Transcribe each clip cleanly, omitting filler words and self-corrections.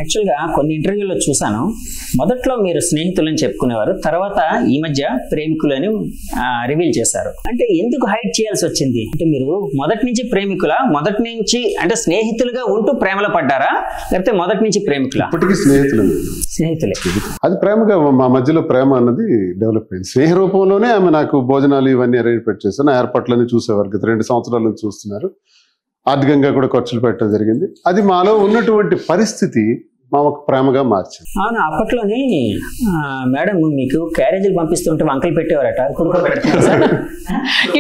యాక్చువల్గా కొన్ని ఇంటర్వ్యూలో చూసాను, మొదట్లో మీరు స్నేహితులని చెప్పుకునేవారు, తర్వాత ఈ మధ్య ప్రేమికులని రివీల్ చేశారు. అంటే ఎందుకు హైడ్ చేయాల్సి వచ్చింది? అంటే మీరు మొదటి నుంచి ప్రేమికులా, మొదటి నుంచి అంటే స్నేహితులుగా ఉంటూ ప్రేమలో పడ్డారా, లేకపోతే మొదటి నుంచి ప్రేమికులా? ఇప్పటికీ స్నేహితులే. అది ప్రేమగా మా మధ్యలో ప్రేమ అన్నది డెవలప్ అయింది. స్నేహ రూపంలోనే ఆమె నాకు భోజనాలు ఇవన్నీ అరేంజ్మెంట్ చేశాను. ఏర్పాట్లన్నీ చూసేవారు. 2 సంవత్సరాల నుంచి చూస్తున్నారు. ఆర్థికంగా కూడా ఖర్చులు పెట్టడం జరిగింది. అది మాలో ఉన్నటువంటి పరిస్థితి మా ఒక ప్రేమగా మార్చింది. అవును, అప్పట్లోనే మేడం మీకు క్యారేజీలు పంపిస్తుంటే వంకలు పెట్టేవారట,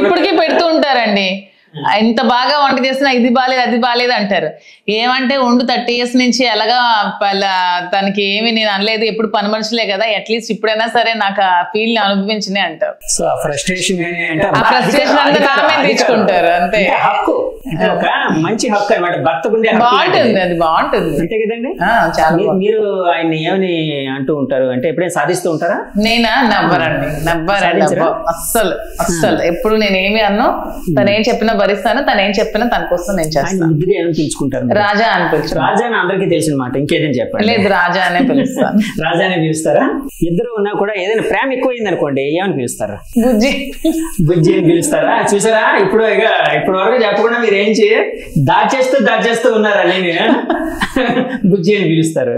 ఇప్పటికీ పెడుతూ ఉంటారండి. ఎంత బాగా వంట చేసినా ఇది బాలేదు అది బాలేదు అంటారు. ఏమంటే ఉండు 30 years నుంచి ఎలాగా తనకి ఏమి నేను అనలేదు, ఎప్పుడు పని మనుషులే కదా, అట్లీస్ట్ ఇప్పుడైనా సరే నాకు ఆ ఫీల్ అనుభవించినే అంటారు. సో ఆ ఫ్రస్ట్రేషన్ అంతా నామే తీర్చుకుంటారు అంతే. హక్కు, ఒక మంచి హక్కు అన్నమాట, భర్తకుండే బాగుంటుంది, అది బాగుంటుంది అంతే కదండి. చాలా. మీరు ఆయన ఏమని అంటూ ఉంటారు అంటే ఎప్పుడైనా సాధిస్తూ ఉంటారా? నేనా? నవ్వరండి, అస్సలు అస్సలు. ఎప్పుడు నేను ఏమి అన్నా, తను ఏం చెప్పినా భరిస్తాను, తను ఏం చెప్పినా తన కోసం నేను చేస్తాను. పిలుచుకుంటారు రాజా అని పిలుచు. రాజా అని అందరికీ తెలిసిన మాట, ఇంకేదైనా చెప్పండి. లేదు, రాజా అనే పిలుస్తాను. రాజా అనే పిలుస్తారా? ఇద్దరు ఉన్నా కూడా ఏదైనా ప్రేమ ఎక్కువైంది అనుకోండి, ఏమని పిలుస్తారా? బుజ్జి. బుజ్జి అని పిలుస్తారా? చూసారా, ఇప్పుడు వరకు చెప్పకుండా మీరు ఏం దాచేస్తూ ఉన్నారని బుజ్జి అని పిలుస్తారు.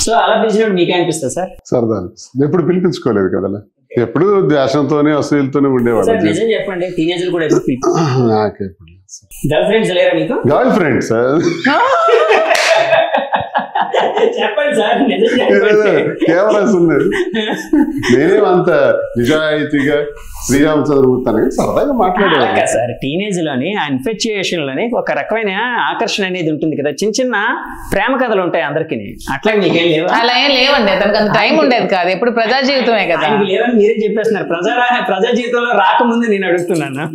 సో అలా పిలిచినప్పుడు మీకే అనిపిస్తుంది సార్? సరదా అనిపిస్తుంది. ఎప్పుడు పిలిపించుకోలేదు కదా, ఎప్పుడు దేశంతోనే అసూయలతోనే ఉండేవాళ్ళు. నిజం చెప్పండి, టీనేజర్లు కూడా ఎప్పుడు నాకెప్పుడు గర్ల్ ఫ్రెండ్స్ లేరా మీకు? గర్ల్ ఫ్రెండ్స్ చెప్పండి సార్, కెమెరాస్ ఉన్నాయి. నేనేం అంత నిజాయితీగా శ్రీరామచంద్రమూర్తి సరదాగా మాట్లాడేవాళ్ళు సార్. టీనేజ్ లోని ఆ ఇన్ఫెక్చుయేషన్ లోని ఒక రకమైన ఆకర్షణ అనేది ఉంటుంది కదా, చిన్న చిన్న ప్రేమ కథలు ఉంటాయి అందరికి. అట్లా మీకేం లేవు? అలా ఏం లేవండి, తనకు అంత టైం ఉండేది కాదు, ఎప్పుడు ప్రజా జీవితమే కదా. లేవని మీరే చెప్పేస్తున్నారు. ప్రజా జీవితంలో రాకముందు నేను అడుగుతున్నాను.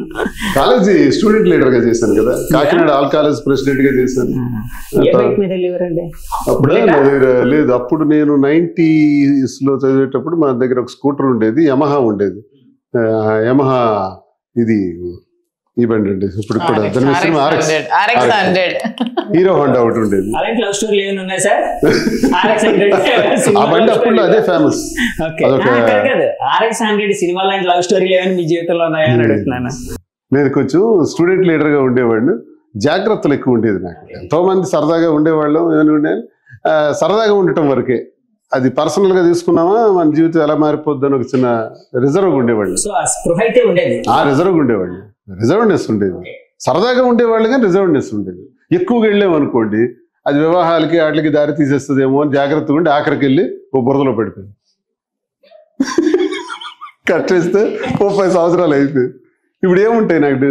కాలేజీ స్టూడెంట్ లీడర్ గా చేశాను కదా, కాకినాడ ఆల్ కాలేజ్ ప్రెసిడెంట్ గా చేశాను. అప్పుడే లేదు, అప్పుడు నేను 90s లో చదివేటప్పుడు మా దగ్గర ఒక స్కూటర్ ఉండేది, యమహా ఉండేది. యమహా ఇది ఈ బండి అండి, ఇప్పుడు కూడా హీరో హోండా ఒకటి ఉండేది. ఆ బండి అప్పుడు అదే ఫేమస్. నేను కొంచెం స్టూడెంట్ లీడర్ గా ఉండేవాడిని. జాగ్రత్తలు ఎక్కువ ఉండేది నాకు. ఎంతో మంది సరదాగా ఉండేవాళ్ళం, సరదాగా ఉండటం వరకే. అది పర్సనల్ గా తీసుకున్నామా మన జీవితం ఎలా మారిపోద్ది అని ఒక చిన్న రిజర్వ్ ఉండేవాళ్ళు. ఆ రిజర్వ్ ఉండేవాళ్ళు, రిజర్వ్నెస్ ఉండేది. సరదాగా ఉండేవాళ్ళు కానీ రిజర్వ్నెస్ ఉండేది. ఎక్కువగా వెళ్ళామనుకోండి అది వివాహాలకి వాటికి దారి తీసేస్తుందేమో అని జాగ్రత్తగా ఉండి ఆఖరికి వెళ్ళి ఓ బురదలో పడిపోయింది. కట్టేస్తే 5 సంవత్సరాలు అయిపోయింది. ఇప్పుడు ఏముంటాయి నాకు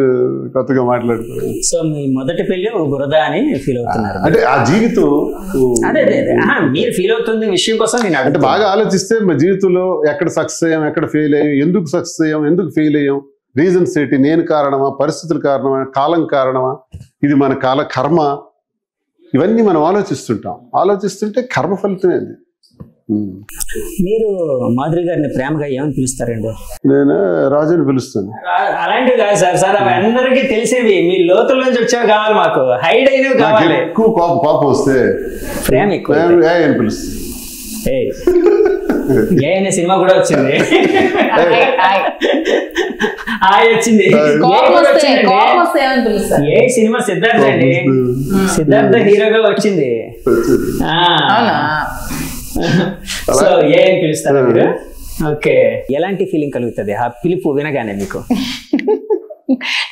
కొత్తగా మాట్లాడుకోవాలి. సో మీ మొదటి పెళ్లి బురద అని ఫీల్ అవుతున్నారు అంటే ఆ జీవితం మీరు ఫీల్ అవుతుంది విషయం కోసం నేను అంటే బాగా ఆలోచిస్తే మా జీవితంలో ఎక్కడ సక్సెస్ అయ్యాం, ఎక్కడ ఫెయిల్ అయ్యాం, ఎందుకు సక్సెస్ అయ్యాం, ఎందుకు ఫెయిల్ అయ్యాం, రీజన్స్ ఏంటి, నేను కారణమా, పరిస్థితుల కారణమా, కాలం కారణమా, ఇది మన కర్మ, ఇవన్నీ మనం ఆలోచిస్తుంటే కర్మ ఫలితమే అది. మీరు మాధురి గారిని ప్రేమగా ఏమని పిలుస్తారండి? నేను రాజుని పిలుస్తాను. అలాంటివి కాదు సార్, సార్ అవి అందరికీ తెలిసేవి, మీ లోతుల నుంచి వచ్చేవి కావాలి, మాకు హైడ్ అయినవి కావాలి. ఎక్కువ కోపం వస్తే ప్రేమ ఎక్కువ అని పిలుస్తాను. ఏ అనే సినిమా కూడా వచ్చింది, వచ్చింది ఏ సినిమా సిద్ధార్థ అండి, సిద్ధార్థ హీరోగా వచ్చింది. సో ఏం పిలుస్తారా మీరు? ఓకే, ఎలాంటి ఫీలింగ్ కలుగుతుంది ఆ పిలుపు వినగానే మీకు?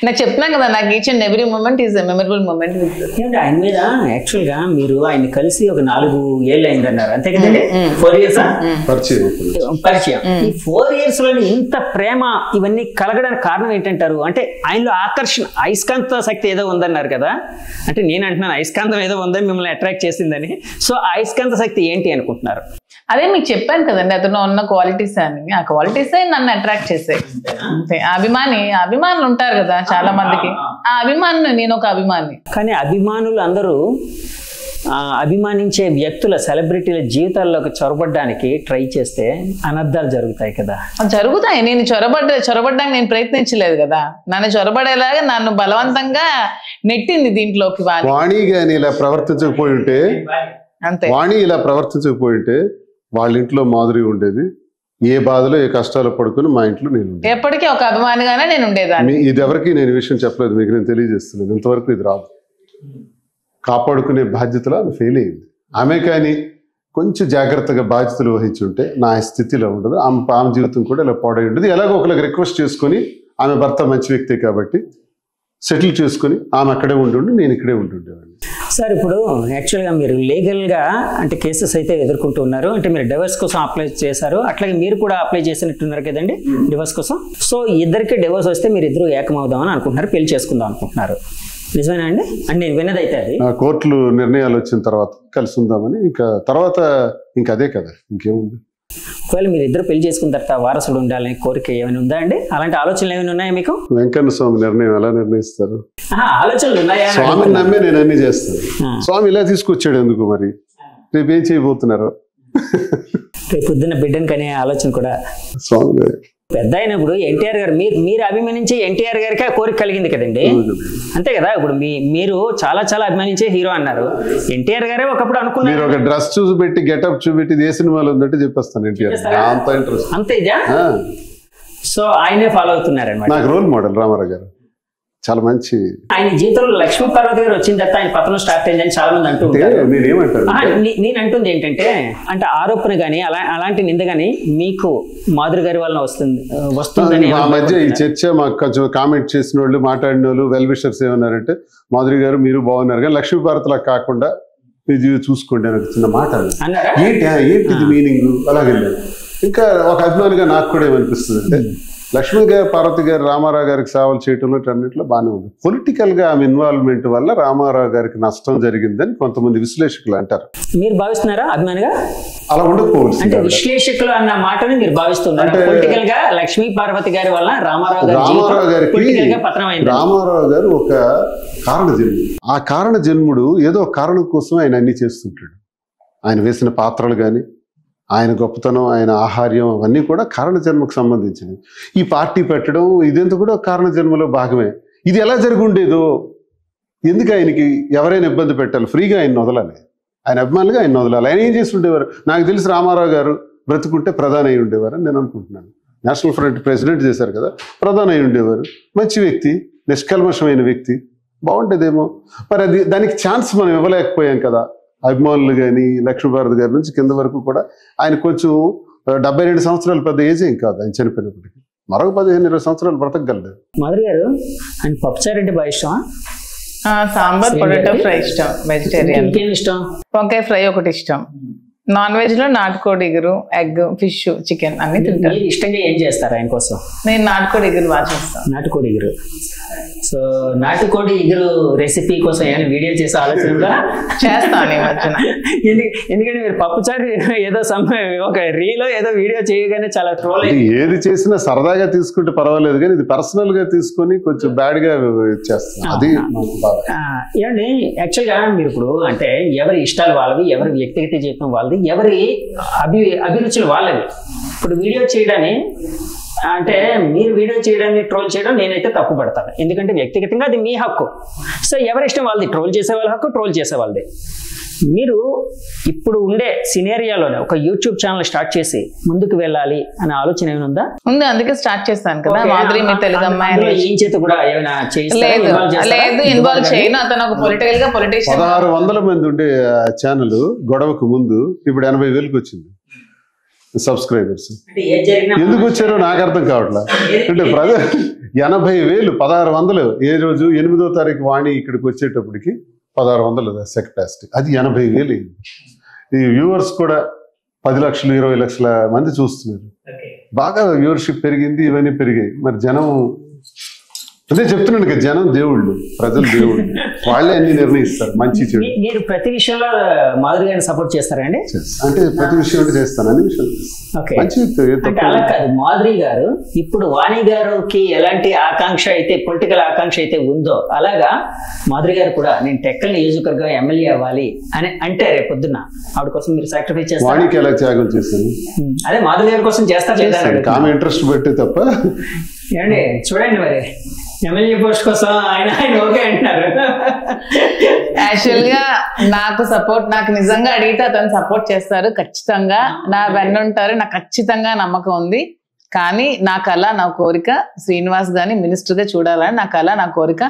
నాకు చెప్తున్నా కదా, నాకు each and every moment is a memorable moment. ఆయన మీద యాక్చువల్ గా మీరు ఆయన కలిసి ఒక 4 ఏళ్ళు అయిందన్నారు, అంతే కదండి? 4 years పరిచయం. ఈ 4 years లోని ఇంత ప్రేమ ఇవన్నీ కలగడానికి కారణం ఏంటంటారు? అంటే ఆయనలో ఆకర్షణ, అయస్కాంత శక్తి ఏదో ఉందన్నారు కదా, అంటే నేను అంటున్నాను అయస్కాంతం ఏదో ఉందని మిమ్మల్ని అట్రాక్ట్ చేసిందని. సో అయస్కాంత శక్తి ఏంటి అనుకుంటున్నారు? అదే మీకు చెప్పాను కదండి, అతను ఉన్న క్వాలిటీస్ అని, ఆ క్వాలిటీసే నన్ను అట్రాక్ట్ చేసాయి అంతే. అభిమానులు ఉంటారు కదా చాలా మందికి, ఆ అభిమాని, నేను ఒక అభిమాని. కానీ అభిమానులు అందరూ అభిమానించే వ్యక్తుల, సెలబ్రిటీల జీవితాల్లోకి చొరబడ్డానికి ట్రై చేస్తే అనర్థాలు జరుగుతాయి కదా? జరుగుతాయి. నేను చొరబడ్డానికి నేను ప్రయత్నించలేదు కదా, నన్ను చొరబడేలాగా నన్ను బలవంతంగా నెట్టింది దీంట్లోకి. వాణి గాని ఇలా ప్రవర్తించకపోయి ఉంటే అంతే. వాణి ఇలా ప్రవర్తించకపోయింటే వాళ్ళ ఇంట్లో మాధురి ఉండేది, ఏ బాధలో ఏ కష్టాలు పడుకుని మా ఇంట్లో నేను ఉండేది. ఎప్పటికీ ఒక అభిమానిగానే నేను ఉండేదాన్ని. ఇది ఎవరికి నేను ఈ విషయం చెప్పలేదు, మీకు నేను తెలియజేస్తున్నాను. ఇంతవరకు ఇది రాదు. కాపాడుకునే బాధ్యతలో ఆమె ఫెయిల్ అయింది. ఆమె కానీ కొంచెం జాగ్రత్తగా బాధ్యతలు వహించి ఉంటే నా స్థితిలో ఉండదు, ఆమె జీవితం కూడా ఇలా పాడై ఉండదు. ఎలాగో ఒకరికి రిక్వెస్ట్ చేసుకుని, ఆమె భర్త మంచి వ్యక్తే కాబట్టి సెటిల్ చేసుకుని ఆమె అక్కడే ఉండి నేను ఇక్కడే ఉంటుండేవాడిని. సార్ ఇప్పుడు యాక్చువల్గా మీరు లీగల్గా అంటే కేసెస్ అయితే ఎదుర్కొంటూ ఉన్నారు, అంటే మీరు డివోర్స్ కోసం అప్లై చేశారు, అట్లాగే మీరు కూడా అప్లై చేసినట్టున్నారు కదండి డివోర్స్ కోసం. సో ఇద్దరికి డివోర్స్ వస్తే మీరు ఇద్దరు ఏకమవుదామని అనుకుంటున్నారు, పెళ్లి చేసుకుందాం అనుకుంటున్నారు, నిజమేనా అండి? అంటే నేను విన్నదైతే అది కోర్టులు నిర్ణయాలు వచ్చిన తర్వాత కలిసి ఉందామని. ఇంకా తర్వాత ఇంకా అదే కదా, ఇంకేముంది. ఒకవేళ మీరు ఇద్దరు పెళ్లి చేసుకున్న తర్వాత వారసుడు ఉండాలని కోరిక ఏమైనా ఉందా అండి? అలాంటి ఆలోచనలు ఏమైనా ఉన్నాయా మీకు? వెంకన్న స్వామి నిర్ణయం ఎలా నిర్ణయిస్తారు? ఆలోచనలు ఉన్నాయా? స్వామిని నమ్మే నేను అన్ని చేస్తాను. స్వామి ఇలా తీసుకొచ్చాడు ఎందుకు మరి? రేపు ఏం చేయబోతున్నారు? రేపు పొద్దున్న బిడ్డను కనే ఆలోచన కూడా స్వామి. పెద్ద అయినప్పుడు ఎన్టీఆర్ గారు మీరు అభిమానించే ఎన్టీఆర్ గారికి ఆ కోరిక కలిగింది కదండి, అంతే కదా? ఇప్పుడు మీరు చాలా చాలా అభిమానించే హీరో అన్నారు, ఎన్టీఆర్ గారే ఒకప్పుడు అనుకున్నారు. మీరు ఒక డ్రెస్ చూపెట్టి గెటప్ చూపెట్టి ఏ సినిమాలో ఉందంటే చెప్పేస్తాను ఎన్టీఆర్. అంత ఇంట్రెస్ట్. అంతే ఇదా? సో ఆయనే ఫాలో అవుతున్నారు అన్నమాట. నాకు రోల్ మోడల్ రామారావు గారు, చాలా మంచి. ఆయన జీవితంలో లక్ష్మీ పార్వతి గారు వచ్చిన తర్వాత ఆయన పతనం స్టార్ట్ అయిందని చాలా మంది అంటూ ఉంటారు. నేను అంటుంది ఏంటంటే, అంటే ఆరోపణ గానీ అలాంటి నింద గానీ మీకు మాధురి గారి వలన వస్తుందని మా మధ్య ఈ చర్చ మాకు కొంచెం కామెంట్ చేసిన వాళ్ళు, మాట్లాడిన వాళ్ళు, వెల్ విషర్స్ ఏమన్నారంటే, మాధురి గారు మీరు బాగున్నారు కానీ లక్ష్మీ భారత్లా కాకుండా మీరు చూసుకోండి అని చిన్న మాట అన్నారా? ఏంటిది మీనింగ్? అలాగే ఇంకా ఒక అభిమానిగా నాకు కూడా ఏమనిపిస్తుంది అంటే, లక్ష్మీ గారు పార్వతి గారు రామారావు గారికి సేవలు చేయటంలో అన్నింటిలో బాగానే ఉంది. పొలిటికల్ గా ఆమె ఇన్వాల్వ్మెంట్ వల్ల రామారావు గారికి నష్టం జరిగిందని కొంతమంది విశ్లేషకులు అంటారు. మీరు భావిస్తున్నారా అభిమానిగా? అలా ఉండకపోవచ్చు. అంటే విశ్లేషకులు అన్న మాటని మీరు భావిస్తున్నారు. పొలిటికల్ గా లక్ష్మీ పార్వతి గారి వల్ల రామారావు గారు ఒక కారణ జన్ముడు. ఆ కారణ జన్ముడు ఏదో కారణం కోసం ఆయన అన్ని చేస్తుంటాడు. ఆయన వేసిన పాత్రలు కానీ, ఆయన గొప్పతనం, ఆయన ఆహార్యం అవన్నీ కూడా కారణ జన్మకు సంబంధించినవి. ఈ పార్టీ పెట్టడం ఇదంతా కూడా కారణ జన్మలో భాగమే. ఇది ఎలా జరిగి ఉండేదో, ఎందుకు ఆయనకి ఎవరైనా ఇబ్బంది పెట్టాలి? ఫ్రీగా ఆయన వదలాలి, ఆయన అభిమానులుగా ఆయన వదలాలి. ఆయన ఏం చేసి ఉండేవారు? నాకు తెలిసి రామారావు గారు బ్రతుకుంటే ప్రధాని అయి ఉండేవారు అని నేను అనుకుంటున్నాను. నేషనల్ ఫ్రంట్ ప్రెసిడెంట్ చేశారు కదా, ప్రధాని అయి ఉండేవారు. మంచి వ్యక్తి, నిష్కల్మషమైన వ్యక్తి, బాగుండేదేమో. మరి అది దానికి ఛాన్స్ మనం ఇవ్వలేకపోయాం కదా. అభిమానులు కానీ లక్ష్మీభారతి గారి నుంచి కింద వరకు కూడా ఆయన కొంచెం 72 సంవత్సరాలు పెద్ద ఏజ్ ఏం కాదు ఆయన చనిపోయినప్పటికీ. మరొక 15-20 సంవత్సరాలు బ్రతకగలదు. మాధురి గారు ఆయన పప్పుచారు అంటే బాగా ఇష్టమా? సాంబార్, పొటాటో ఫ్రై ఇష్టం. వెజిటేరియన్ ఇంకేం ఇష్టం? వంకాయ ఫ్రై ఒకటి ఇష్టం. నాన్ వెజ్ లో నాటుకోడి ఇగురు, ఎగ్, ఫిష్, చికెన్ అన్ని తింటారు. ఇష్టంగా ఏం చేస్తారు ఆయన కోసం? నేను నాటుకోడి ఇగురు బాగా చేస్తాను. నాటుకోడి ఇగురు. సో నాటుకోడి ఇగురు రెసిపీ కోసం ఏమైనా వీడియో చేసే ఆలోచన చేస్తాను ఈ మధ్యన. ఎందుకంటే మీరు పప్పుచారు ఏదో ఒక రీలో ఏదో వీడియో చేయగానే చాలా ట్రోల్ అయింది. ఏది చేసినా సరదాగా తీసుకుంటే పర్వాలేదు, కానీ ఇది పర్సనల్ గా తీసుకొని కొంచెం బ్యాడ్ గా చేస్తాను. అది ఏమండి, యాక్చువల్ గా మీరు ఇప్పుడు అంటే ఎవరి ఇష్టాలు వాళ్ళవి, ఎవరి వ్యక్తిగత జీవితం వాళ్ళది, ఎవరి అభిరుచులు వాళ్ళవి. ఇప్పుడు వీడియో చేయడాన్ని అంటే మీరు వీడియో చేయడాన్ని ట్రోల్ చేయడం నేనైతే తప్పు పడతాను, ఎందుకంటే వ్యక్తిగతంగా అది మీ హక్కు. సో ఎవరి ఇష్టం వాళ్ళది, ట్రోల్ చేసే వాళ్ళ హక్కు, ట్రోల్ చేసే వాళ్ళది. మీరు ఇప్పుడు ఉండే సినేరియాలోనే ఒక యూట్యూబ్ ఛానల్ స్టార్ట్ చేసి ముందుకు వెళ్ళాలి అనే ఆలోచన ఏమైనా ఉందా? ఉంది, అందుకే స్టార్ట్ చేస్తాను కదా. మాధురి మీ తెలుగు అమ్మాయి ఏం చేత కూడా ఏమైనా లేదు, ఇన్వాల్వ్ చేయను. అతను ఒక పొలిటికల్ గా పొలిటీషియన్. 1600 మంది ఉండే ఛానల్ గొడవకు ముందు ఇప్పుడు 80,000కి వచ్చింది సబ్స్క్రైబర్స్. ఎందుకు వచ్చారో నాకు అర్థం కావట్లా. అంటే 80,000 1600 ఏ రోజు 8వ తారీఖు వాణి ఇక్కడికి వచ్చేటప్పటికి 1600 కెపాసిటీ, అది 80,000. ఈ వ్యూవర్స్ కూడా 10 లక్షలు 20 లక్షల మంది చూస్తున్నారు. బాగా వ్యూవర్షిప్ పెరిగింది, ఇవన్నీ పెరిగాయి. మరి జనం అదే చెప్తున్నాను కదా, జనం దేవుళ్ళు, ప్రజలు దేవుళ్ళు, వాళ్ళే అన్ని నిర్ణయిస్తారు మంచి చెడు. మీరు ప్రతి విషయంలో మాధురి గారిని సపోర్ట్ చేస్తారండి? అంటే ప్రతి విషయం అంటే చేస్తాను, అన్ని విషయాలు మంచి. అలా కాదు, మాధురి గారు ఇప్పుడు వాణి గారికి ఎలాంటి ఆకాంక్ష అయితే, పొలిటికల్ ఆకాంక్ష అయితే ఉందో, అలాగా మాధురి గారు కూడా నేను టెక్కల్ నియోజకవర్గం ఎమ్మెల్యే అవ్వాలి అని అంటే రేపు పొద్దున్న ఆవిడ కోసం మీరు సాక్రిఫైస్ చేస్తారు? వాణికి ఎలా త్యాగం చేశాను, అదే మాధురి గారి కోసం చేస్తారు. ఆమె ఇంట్రెస్ట్ పెట్టే తప్ప. ఏమండి చూడండి, మరి ఎమ్మెల్యే పోస్ట్ కోసం ఆయన ఓకే అంటున్నారు. యాక్చువల్ గా నాకు నిజంగా అడిగితే అతను సపోర్ట్ చేస్తారు ఖచ్చితంగా, నా వెన్నుంటారు, నాకు ఖచ్చితంగా నమ్మకం ఉంది. కానీ నా కళ, నా కోరిక శ్రీనివాస్ గారిని మినిస్టర్ గా చూడాలని నా కళ, నా కోరిక.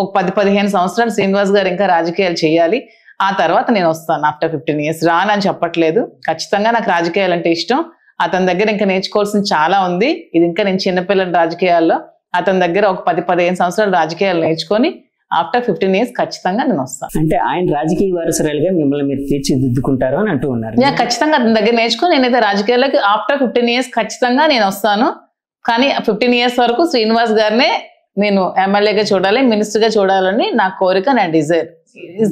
ఒక 10-15 సంవత్సరాలు శ్రీనివాస్ గారు ఇంకా రాజకీయాలు చేయాలి, ఆ తర్వాత నేను వస్తాను ఆఫ్టర్ 15 years. రానని చెప్పట్లేదు, ఖచ్చితంగా నాకు రాజకీయాలు అంటే ఇష్టం. అతని దగ్గర ఇంకా నేర్చుకోవాల్సింది చాలా ఉంది. ఇది ఇంకా నేను చిన్నపిల్లల రాజకీయాల్లో, అతని దగ్గర ఒక 10-15 సంవత్సరాలు రాజకీయాలు నేర్చుకొని ఆఫ్టర్ 15 years ఖచ్చితంగా నేను వస్తాను. అంటే ఆయన రాజకీయ వారసురాలుగా మిమ్మల్ని మీరు తీర్చిదిద్దుకుంటారు అని అంటూ ఉన్నారు. ఖచ్చితంగా అతని దగ్గర నేర్చుకొని నేనైతే రాజకీయాల్లోకి ఆఫ్టర్ 15 years ఖచ్చితంగా నేను వస్తాను. కానీ 15 years వరకు శ్రీనివాస్ గారినే నేను ఎమ్మెల్యేగా చూడాలి, మినిస్టర్ గా చూడాలని నా కోరిక, నా డిజైర్.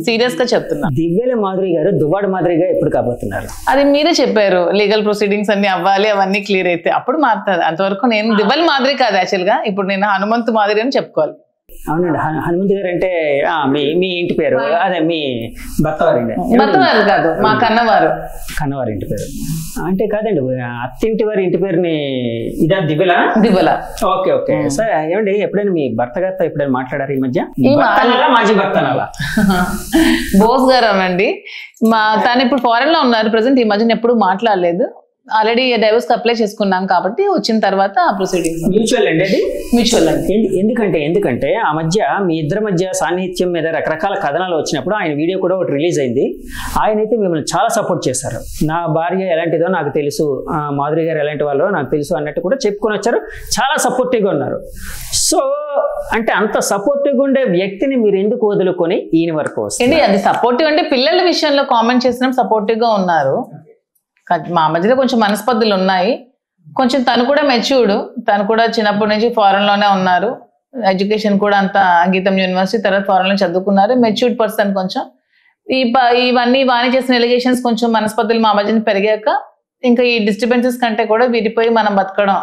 సీరియస్ గా చెప్తున్నా. దివ్యల మాధురి గారు దువ్వాడ మాదిరిగా ఎప్పుడు కాబోతున్నారు? అది మీరే చెప్పారు, లీగల్ ప్రొసీడింగ్స్ అన్ని అవ్వాలి, అవన్నీ క్లియర్ అయితే అప్పుడు మారుతుంది. అంతవరకు నేను దివ్యల మాదిరి కాదు యాక్చువల్ గా, ఇప్పుడు నేను హనుమంతు మాదిరి అని చెప్పుకోవాలి. అవునండి, హనుమంతు గారు అంటే మీ ఇంటి పేరు, అదే మీ భర్తవారి కాదు, మా కన్నవారు ఇంటి పేరు అంటే కాదండి, అత్తింటి వారి ఇంటి పేరుని ఇదా దివ్యల. Okay okay sir. ఏమండి ఎప్పుడైనా మీ భర్త గారితో ఎప్పుడైనా మాట్లాడారు ఈ మధ్య? మాజీ భర్త బోస్ గారు అనండి, తను ఇప్పుడు ఫారెన్ లో ఉన్నారు ప్రెసెంట్. ఈ మధ్యన ఎప్పుడు మాట్లాడలేదు. ఆల్రెడీ డైవర్స్ అప్లై చేసుకున్నాం కాబట్టి వచ్చిన తర్వాత ప్రొసీడింగ్స్ మ్యూచువల్ అండి, అది మ్యూచువల్ అండి. ఎందుకంటే ఆ మధ్య మీ ఇద్దరి మధ్య సాన్నిహిత్యం మీద రకరకాల కథనాలు వచ్చినప్పుడు ఆయన వీడియో కూడా ఒకటి రిలీజ్ అయింది. ఆయన అయితే మిమ్మల్ని చాలా సపోర్ట్ చేశారు. నా భార్య ఎలాంటిదో నాకు తెలుసు, మాధురి గారు ఎలాంటి వాళ్ళో నాకు తెలుసు అన్నట్టు కూడా చెప్పుకొని వచ్చారు. చాలా సపోర్టివ్గా ఉన్నారు. సో అంటే అంత సపోర్టివ్గా ఉండే వ్యక్తిని మీరు ఎందుకు వదులుకొని ఈయన వరకు వస్తుంది? అది సపోర్టివ్ అంటే పిల్లల విషయంలో కామెంట్ చేసినా సపోర్టివ్గా ఉన్నారు. మా మధ్యలో కొంచెం మనస్పర్ధలు ఉన్నాయి. కొంచెం తను కూడా మెచ్యూర్డ్, తను కూడా చిన్నప్పటి నుంచి ఫారెన్ లోనే ఉన్నారు. ఎడ్యుకేషన్ కూడా అంత గీతం యూనివర్సిటీ తర్వాత ఫారెన్ లో చదువుకున్నారు. Matured person. కొంచెం ఇవన్నీ వాణి చేసిన ఎలిగేషన్స్ కొంచెం మనస్పర్ధలు మా మధ్యన పెరిగాక ఇంకా ఈ డిస్టర్బెన్సెస్ కంటే కూడా విడిపోయి మనం బతకడం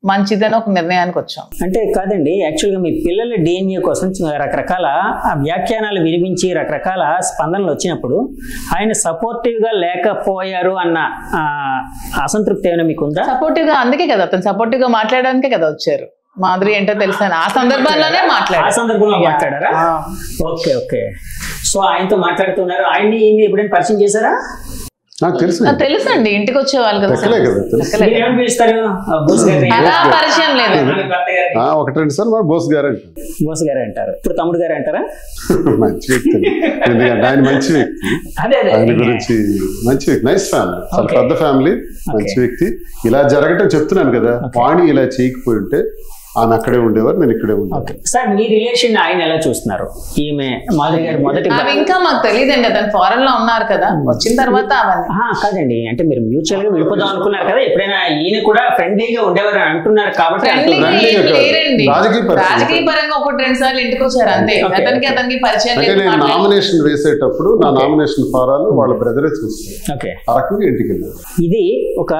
మంచిదని ఒక నిర్ణయానికి వచ్చాం. అంటే కాదండి, యాక్చువల్గా మీ పిల్లల DNA కోసం రకరకాల వ్యాఖ్యానాలు వినిపించి రకరకాల స్పందనలు వచ్చినప్పుడు ఆయన సపోర్టివ్ గా లేకపోయారు అన్న అసంతృప్తి ఏమైనా మీకుందా? సపోర్టివ్ గా, అందుకే కదా అతను సపోర్టివ్ గా మాట్లాడడానికే కదా వచ్చారు. మాధురి ఏంటో తెలుసా, ఆ సందర్భంలోనే మాట్లాడారా? Okay okay. సో ఆయనతో మాట్లాడుతున్నారు. ఆయన్ని ఎప్పుడైనా పరిచయం చేశారా? నాకు తెలుసండి, ఇంటికి వచ్చేవాళ్ళు కదా. పరిచయం లేదు. 1-2 సార్లు బోస్ గారు అంటారు. ఇప్పుడు తమ్ముడు గారు అంటారా? మంచి వ్యక్తి, ఎందుకంటే ఆయన మంచి వ్యక్తి. ఆయన గురించి మంచి వ్యక్తి, నైస్ ఫ్యామిలీ, చాలా పెద్ద ఫ్యామిలీ, మంచి వ్యక్తి. ఇలా జరగటం చెప్తున్నాను కదా, వాణి ఇలా చేయకపోయి ఉంటే ఆయన అక్కడే ఉండేవారు, నేను ఇక్కడే ఉండేవారు. సార్ మీ రిలేషన్ ఆయన ఎలా చూస్తున్నారు? ఈమె మాధురి గారు మొదటి ఇంకా మాకు తెలియదండి, అతను ఫారెన్ లో ఉన్నారు కదా, వచ్చిన తర్వాత కాదండి. అంటే మీరు మ్యూచువల్ గా విడిపోదాం అనుకున్నారు కదా, ఎప్పుడైనా ఈయన కూడా ఫ్రెండ్లీగా ఉండేవారు అంటున్నారు కాబట్టి. రాజకీయ పరంగా 1-2 సార్లు ఇంటికి వచ్చారు అంతే. అతనికి పరిచయం లేదు. నేను నామినేషన్ వేసేటప్పుడు నా నామినేషన్ ఫారాలు వాళ్ళ బ్రదరే చూస్తారు. ఆ రకంగా ఇంటికి వెళ్ళారు. ఇది ఒక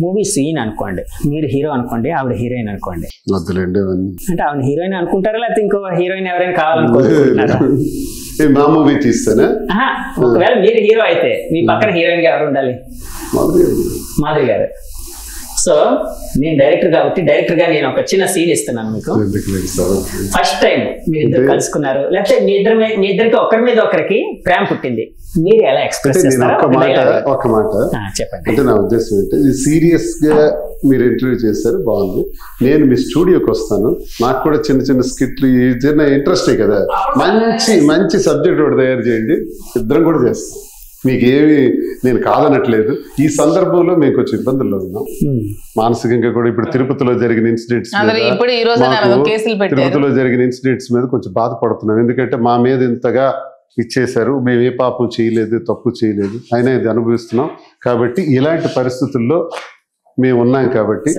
మూవీ సీన్ అనుకోండి, మీరు హీరో అనుకోండి, ఆవిడ హీరోయిన్ అనుకోండి. అంటే ఆవిడ హీరోయిన్ అనుకుంటారా, లేకపోతే ఇంకో హీరోయిన్ ఎవరైనా కావాలనుకుంటున్నారా? నా మూవీ తీస్తానా? ఒకవేళ మీరు హీరో అయితే మీ పక్కన హీరోయిన్ గా ఎవరు ఉండాలి? మాధురి గారు. సో నేను డైరెక్టర్ కాబట్టి డైరెక్టర్ గా నేను ఒక చిన్న సీన్ ఇస్తున్నాను మీకు. ఫస్ట్ టైం మీరు ఇద్దరు కలుసుకున్నారు, లేకపోతే మీ ఇద్దరికి ఒకరి మీద ఒకరికి ప్రేమ పుట్టింది, మీరు ఎలా ఎక్స్ప్రెస్ చేస్తారు? ఒక మాట చెప్పండి. అంటే నా ఉద్దేశం ఏంటంటే, సీరియస్ గా మీరు ఇంటర్వ్యూ చేశారు, బాగుంది. నేను మీ స్టూడియోకి వస్తాను, నాకు కూడా చిన్న చిన్న స్కిట్లు చిన్న ఇంట్రెస్టే కదా, మంచి సబ్జెక్ట్ ఒకటి తయారు చేయండి, ఇద్దరం కూడా చేస్తాం. మీకేమి నేను కాదనట్లేదు. ఈ సందర్భంలో మేము కొంచెం ఇబ్బందుల్లో ఉన్నాం మానసికంగా కూడా. ఇప్పుడు తిరుపతిలో జరిగిన ఇన్సిడెంట్స్ మీద కొంచెం బాధపడుతున్నాం. ఎందుకంటే మా మీద ఇంతగా ఇచ్చేశారు, మేము ఏ పాపం చేయలేదు, తప్పు చేయలేదు, అయినా ఇది అనుభవిస్తున్నాం. కాబట్టి ఇలాంటి పరిస్థితుల్లో మేము ఉన్నాం కాబట్టి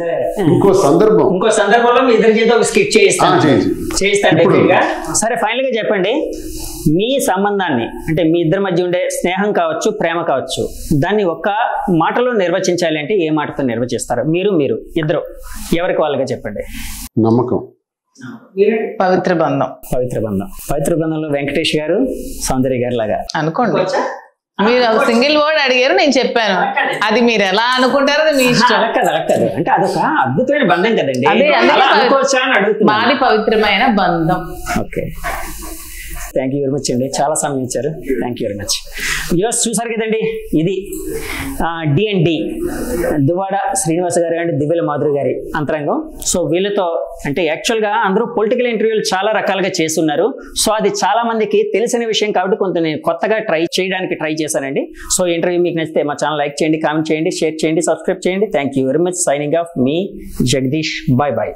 ఇంకో సందర్భంలో మీ ఇద్దరి చేత ఒక స్కిట్ చేస్తాను. సరే, ఫైనల్ గా చెప్పండి, మీ సంబంధాన్ని, అంటే మీ ఇద్దరి మధ్య ఉండే స్నేహం కావచ్చు, ప్రేమ కావచ్చు, దాన్ని ఒక్క మాటలో నిర్వచించాలి అంటే ఏ మాటతో నిర్వచిస్తారు? మీరు ఇద్దరు ఎవరికి వాళ్ళగా చెప్పండి. నమ్మకం, పవిత్ర బంధం. పవిత్ర బంధంలో వెంకటేష్ గారు, సౌందర్య గారు లాగా అనుకోండి. మీరు సింగిల్ వర్డ్ అడిగారు, నేను చెప్పాను. అది మీరు ఎలా అనుకుంటారో మీ ఇష్టం. అంటే అదొక అద్భుతమైన బంధం కదండి, మాది పవిత్రమైన బంధం. Okay, thank you very much అండి, చాలా సమయం ఇచ్చారు. Thank you very much. Viewers చూసారు కదండి, ఇది D&D దువ్వాడ శ్రీనివాస గారు అండ్ దివ్యల మాధురి గారి అంతరంగం. సో వీళ్ళతో అంటే యాక్చువల్గా అందరూ పొలిటికల్ ఇంటర్వ్యూలు చాలా రకాలుగా చేస్తున్నారు. సో అది చాలా మందికి తెలిసిన విషయం కాబట్టి కొంత నేను కొత్తగా ట్రై చేశానండి. సో ఇంటర్వ్యూ మీకు నచ్చితే మా ఛానల్ లైక్ చేయండి, కామెంట్ చేయండి, షేర్ చేయండి, సబ్స్క్రైబ్ చేయండి. Thank you very much. Signing off మీ జగదీష్. Bye bye.